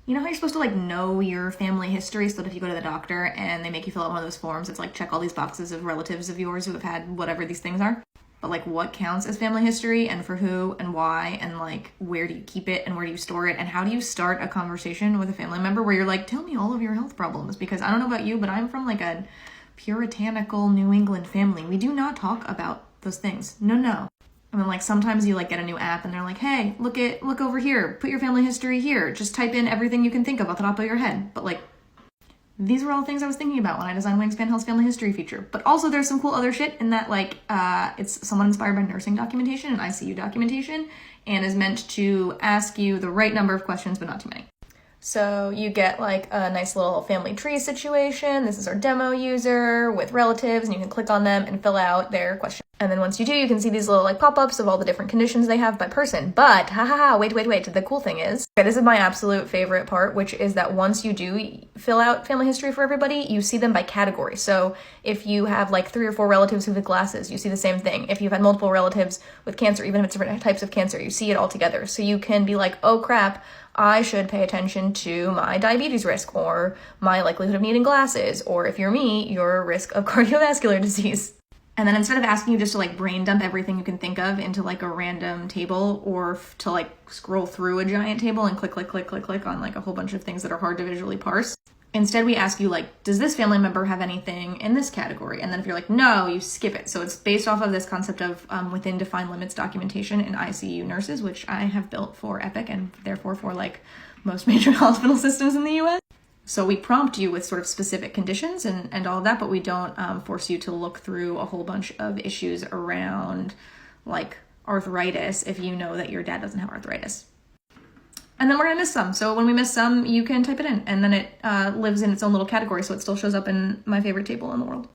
You know how you're supposed to like know your family history so that if you go to the doctor and they make you fill out one of those forms, it's like check all these boxes of relatives of yours who have had whatever these things are. But like what counts as family history and for who and why and like where do you keep it and where do you store it and how do you start a conversation with a family member where you're like, tell me all of your health problems, because I don't know about you, but I'm from like a puritanical New England family. We do not talk about those things. No. And then like sometimes you like get a new app and they're like, hey, look over here, put your family history here, just type in everything you can think of off the top of your head. But like, these were all things I was thinking about when I designed Wingspan Health's family history feature. But also there's some cool other shit in that like, it's somewhat inspired by nursing documentation and ICU documentation and is meant to ask you the right number of questions, but not too many. So you get like a nice little family tree situation. This is our demo user with relatives and you can click on them and fill out their question. And then once you do, you can see these little like pop-ups of all the different conditions they have by person. But, wait. The cool thing is, okay, this is my absolute favorite part, which is that once you do fill out family history for everybody, you see them by category. So if you have like 3 or 4 relatives who have glasses, you see the same thing. If you've had multiple relatives with cancer, even if it's different types of cancer, you see it all together. So you can be like, oh crap, I should pay attention to my diabetes risk or my likelihood of needing glasses. Or if you're me, your risk of cardiovascular disease. And then instead of asking you just to like brain dump everything you can think of into like a random table or to like scroll through a giant table and click on like a whole bunch of things that are hard to visually parse, instead we ask you like, does this family member have anything in this category? And then if you're like, no, you skip it. So it's based off of this concept of within defined limits documentation in ICU nurses, which I have built for Epic and therefore for like most major hospital systems in the US. So we prompt you with sort of specific conditions and all of that, but we don't force you to look through a whole bunch of issues around like arthritis if you know that your dad doesn't have arthritis. And then we're gonna miss some. So when we miss some, you can type it in and then it lives in its own little category. So it still shows up in my favorite table in the world.